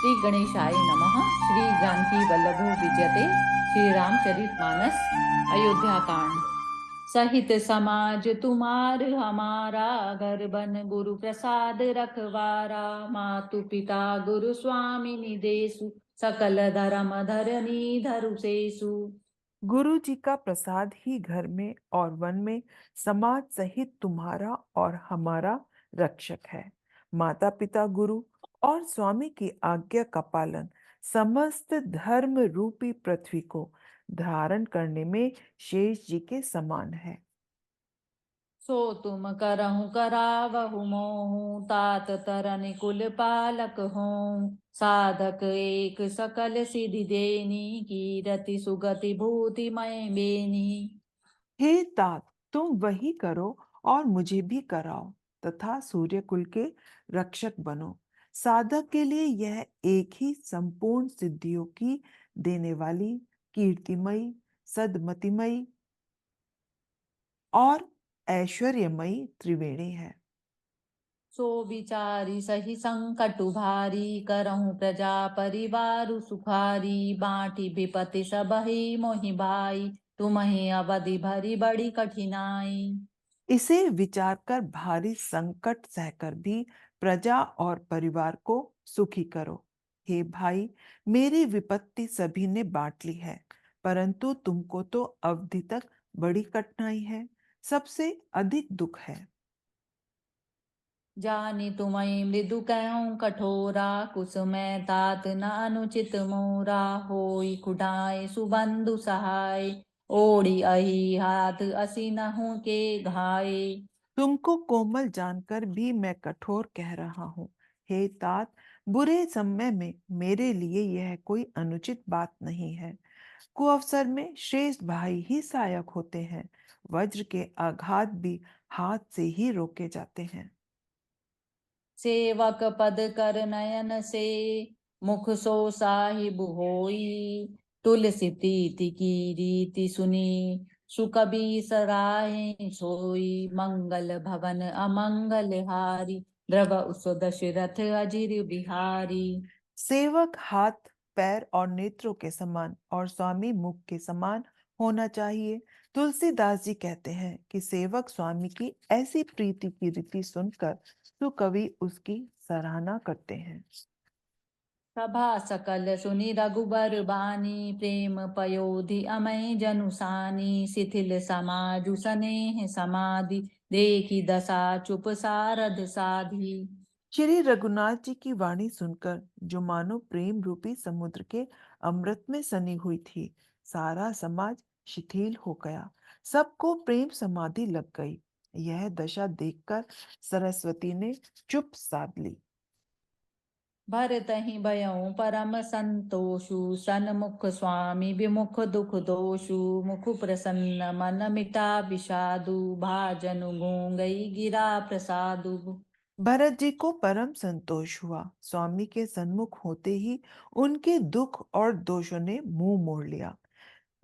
श्री गणेशाय नमः। श्री जानकी वल्लभो विजयते। श्री रामचरितमानस अयोध्या कांड। सहित समाज तुम्हार हमारा, घर बन गुरु प्रसाद रखवारा। मातु पिता गुरु स्वामी निदेशु, सकल धर्म धरनी धरुसेसु। गुरु जी का प्रसाद ही घर में और वन में समाज सहित तुम्हारा और हमारा रक्षक है। माता पिता गुरु और स्वामी की आज्ञा का पालन समस्त धर्म रूपी पृथ्वी को धारण करने में शेष जी के समान है। सो तुम करहु करावहु मोहु, तात तरन कुल पालक हों। साधक एक सकल सिद्धि देनी, कीरति सुगति भूति मय बेनी। हे तात, तुम वही करो और मुझे भी कराओ तथा सूर्य कुल के रक्षक बनो। साधक के लिए यह एक ही संपूर्ण सिद्धियों की देने वाली कीर्तिमयी, सदमतिमयी और ऐश्वर्यमयी त्रिवेणी है। सो विचारी सही संकटु भारी, करहु प्रजा परिवारु सुखारी। बाँटी विपति सबहि मोहि भाई, तुम्हें अवधि भरी बड़ी कठिनाई। इसे विचार कर भारी संकट सहकर भी प्रजा और परिवार को सुखी करो। हे भाई, मेरी विपत्ति सभी ने बांट ली है, परंतु तुमको तो अवधि तक बड़ी कठिनाई है, सबसे अधिक दुख है। जानी तुम्हें मृदु कहूँ कठोरा, कुसुमै तात न अनुचित मोरा। होई खुडाए सुबंधु सहाय, ओढ़ी अहि हाथ असी नहु के घाये। तुमको कोमल जानकर भी मैं कठोर कह रहा हूँ। हे तात, बुरे समय में मेरे लिए यह कोई अनुचित बात नहीं है। कुअवसर में श्रेष्ठ भाई ही सहायक होते हैं। वज्र के आघात भी हाथ से ही रोके जाते हैं। सेवक पद कर नयन से, मुख सो साहिब होई। तुलसी प्रीति की रीति सुनी, सुकबी सराय सोई। मंगल भवन अमंगल हारी, द्रव उस दशरथ अजिर बिहारी। सेवक हाथ पैर और नेत्रों के समान और स्वामी मुख के समान होना चाहिए। तुलसीदास जी कहते हैं कि सेवक स्वामी की ऐसी प्रीति की रीति सुनकर तो कवि उसकी सराहना करते हैं। सभा सकल सुनि रघुबर बानी, प्रेम पयोधि अमय जनुसानी। शिथिल समाजु सनेह समाधि, देखी दशा चुप सारद साधी। श्री रघुनाथ जी की वाणी सुनकर जो मानो प्रेम रूपी समुद्र के अमृत में सनी हुई थी, सारा समाज शिथिल हो गया, सबको प्रेम समाधि लग गई। यह दशा देखकर सरस्वती ने चुप साध ली। भरतहि भयउ परम संतोषु, सन्मुख स्वामी विमुख दुख दोषु। मुख प्रसन्न मन मिटा विषादु, भाजनु गूंगई गिरा प्रसादु। भरत जी को परम संतोष हुआ। स्वामी के सन्मुख होते ही उनके दुख और दोषों ने मुंह मोड़ लिया।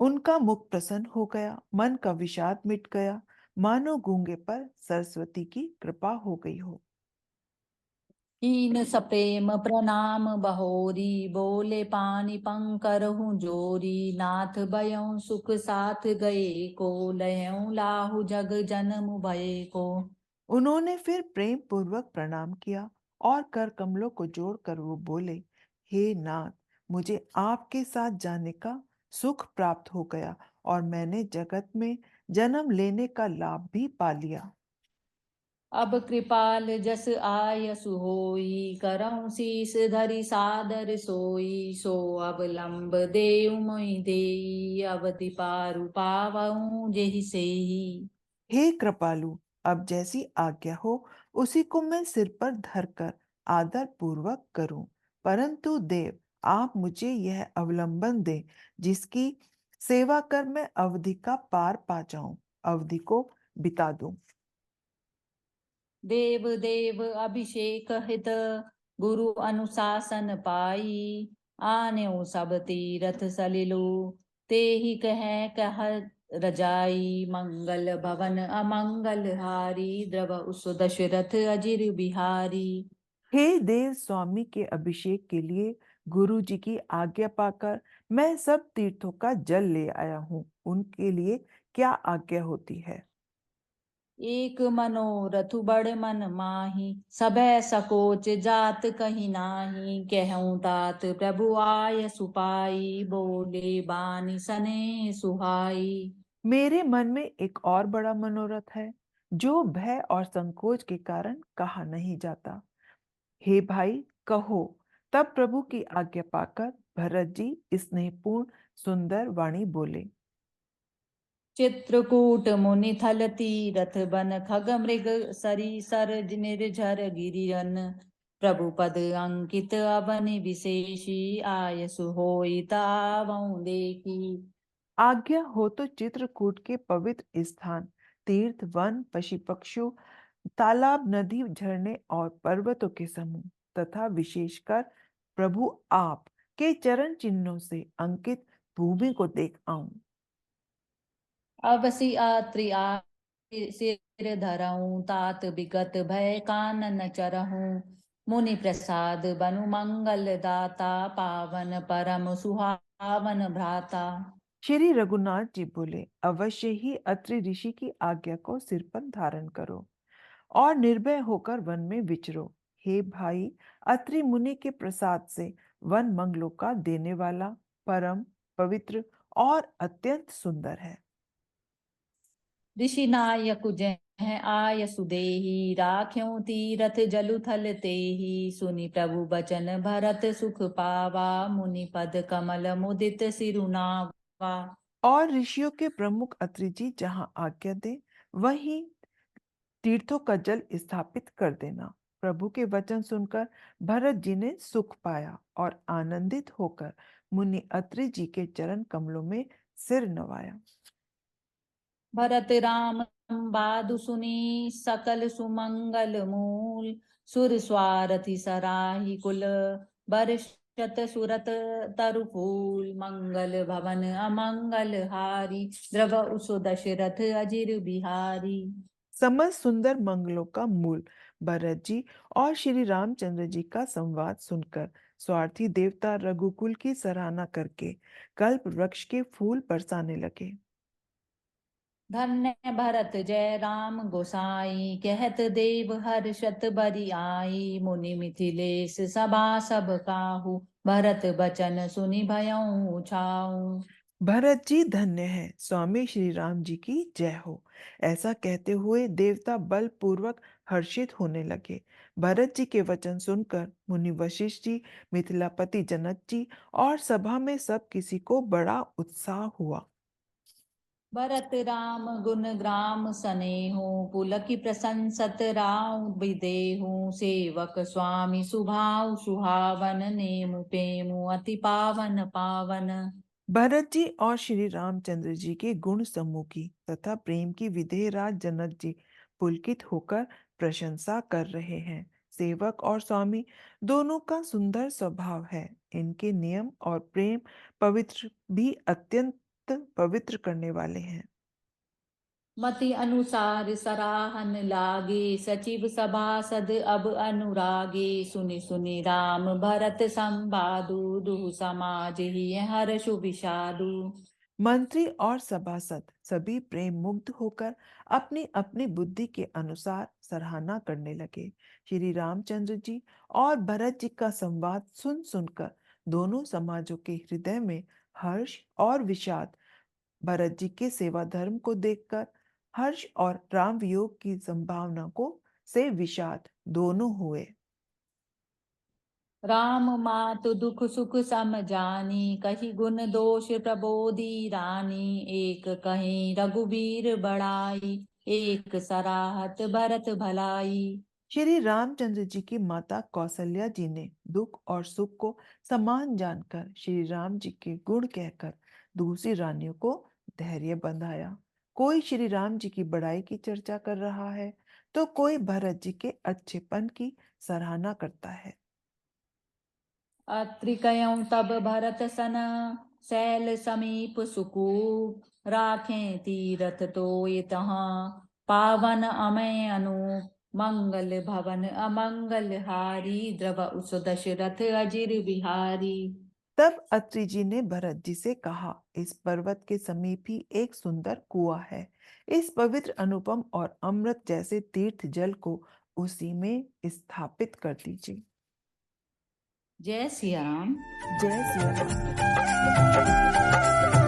उनका मुख प्रसन्न हो गया, मन का विषाद मिट गया, मानो गूंगे पर सरस्वती की कृपा हो गई हो। कीन सप्रेम प्रणाम बहोरी, बोले पानी पंकरहु जोरी। नाथ भयउ सुख साथ गए को, लयउ लाहु जग जन्म भय को। उन्होंने फिर प्रेम पूर्वक प्रणाम किया और कर कमलों को जोड़कर वो बोले, हे नाथ, मुझे आपके साथ जाने का सुख प्राप्त हो गया और मैंने जगत में जन्म लेने का लाभ भी पा लिया। अब कृपाल जस आयसु होई, करहु शीस धरि सादर सोई। सो अवलंब देउ मोहि देई, अवधि पारु पावऊँ जेहि सेई। हे कृपालु, अब जैसी आज्ञा हो उसी को मैं सिर पर धरकर आदर पूर्वक करूं। परंतु देव, आप मुझे यह अवलंबन दें जिसकी सेवा कर मैं अवधि का पार पा जाऊं, अवधि को बिता दूं। देव देव अभिषेक हित, गुरु अनुशासन पाई। आन्यो सब तीरथ सलिलु, तेहि कह रजाई। मंगल भवन अमंगल हारी, द्रव उस दशरथ अजिर बिहारी। हे देव, स्वामी के अभिषेक के लिए गुरु जी की आज्ञा पाकर मैं सब तीर्थों का जल ले आया हूँ। उनके लिए क्या आज्ञा होती है? एक मनोरथ बड़ मन माही, सबे सकोच जात कहीं नाही। कहूँ तात प्रभु आय सुपाई, बोले बानी सने सुहाई। मेरे मन में एक और बड़ा मनोरथ है, जो भय और संकोच के कारण कहा नहीं जाता। हे भाई, कहो। तब प्रभु की आज्ञा पाकर भरत जी स्नेहपूर्ण सुंदर वाणी बोले। चित्रकूट मुनि थल तीरथ बन, खग मृग सरी सर निर्झर गिरियन। प्रभु पद अंकित अवनि विशेषी, आयसु होई तावऊं देखी। आज्ञा हो तो चित्रकूट के पवित्र स्थान, तीर्थ, वन, पशु पक्षियों, तालाब, नदी, झरने और पर्वतों के समूह तथा विशेषकर प्रभु आप के चरण चिन्हों से अंकित भूमि को देख आऊं। अवसि अत्रि सिर धरऊं, तात विगत भय कानन चरहूं। मुनि प्रसाद बनु मंगल दाता, पावन परम सुहावन भ्राता। श्री रघुनाथ जी बोले, अवश्य ही अत्रि ऋषि की आज्ञा को सिर पर धारण करो और निर्भय होकर वन में विचरो। हे भाई, अत्रि मुनि के प्रसाद से वन मंगलों का देने वाला, परम पवित्र और अत्यंत सुंदर है। ऋषि नायक जय आय सुदेही, राख्यों तीरथ जलु थल तेहि। सुनि प्रभु बचन भरत सुख पावा, मुनि पद कमल मुदित सिरुनावा। और ऋषियों के प्रमुख अत्रि जी जहां आज्ञा दे, वहीं तीर्थों का जल स्थापित कर देना। प्रभु के वचन सुनकर भरत जी ने सुख पाया और आनंदित होकर मुनि अत्रि जी के चरण कमलों में सिर नवाया। भरत राम बादु सुनी, सकल सुमंगल मूल। सुर स्वारथि सराही कुल, बरषत सुरत तरु फूल। मंगल भवन अमंगल हारी, द्रव उसु दशरथ अजिर बिहारी। समस्त सुंदर मंगलों का मूल भरत जी और श्री रामचंद्र जी का संवाद सुनकर स्वार्थी देवता रघुकुल की सराहना करके कल्प वृक्ष के फूल बरसाने लगे। धन्य भरत जय राम गोसाई, कहत देव हर्षत बरि आई। मुनि मिथिलेश सभा सब काहू, भरत बचन सुनि भयउ छाऊ। भरत जी धन्य है, स्वामी श्री राम जी की जय हो। ऐसा कहते हुए देवता बलपूर्वक हर्षित होने लगे। भरत जी के वचन सुनकर मुनि वशिष्ठ जी, मिथिलापति जनक जी और सभा में सब किसी को बड़ा उत्साह हुआ। भरत राम गुण ग्राम सनेहु, पुलकी प्रशंसत राउ विदेहु। सेवक स्वामी सुभाउ सुहावन, नेमु पेमु अति पावन पावन। भरत जी और श्री रामचंद्र जी के गुण समूह की तथा प्रेम की विधेय राज जनक जी पुलकित होकर प्रशंसा कर रहे हैं। सेवक और स्वामी दोनों का सुंदर स्वभाव है। इनके नियम और प्रेम पवित्र भी अत्यंत पवित्र करने वाले हैं। मति अनुसार सराहन लागे, सचिव सभासद अब अनुरागे। सुनि सुनि राम भरत संवादु, दुहु समाज ही हर्षु विषादु। मंत्री और सभासद सभी प्रेम मुग्ध होकर अपनी अपनी बुद्धि के अनुसार सराहना करने लगे। श्री रामचंद्र जी और भरत जी का संवाद सुन सुनकर दोनों समाजों के हृदय में हर्ष और विषाद, भरत जी के सेवा धर्म को देखकर हर्ष और राम वियोग की संभावना को से विषाद दोनों हुए। राम मातु दुख सुख सम जानी, कही गुण दोष प्रबोधि रानी। एक कहीं रघुबीर बड़ाई, एक सराहत भरत भलाई। श्री रामचंद्र जी की माता कौशल्या जी ने दुख और सुख को समान जानकर श्री राम जी के गुण कहकर दूसरी रानियों को धैर्य बंधाया। कोई श्री राम जी की बड़ाई की चर्चा कर रहा है, तो कोई भरत जी के अच्छेपन की सराहना करता है। अत्रिकयं तब भरत सन, शैल समीप सुकूप। राखें तीरथ तोय तहाँ, पावन अमय अनूप। मंगल भवन अमंगल हारी, द्रव उस दशरथ अजिर बिहारी। तब अत्रि जी ने भरत जी से कहा, इस पर्वत के समीप ही एक सुंदर कुआं है। इस पवित्र अनुपम और अमृत जैसे तीर्थ जल को उसी में स्थापित कर दीजिए। जय सिया राम। जय सिया राम।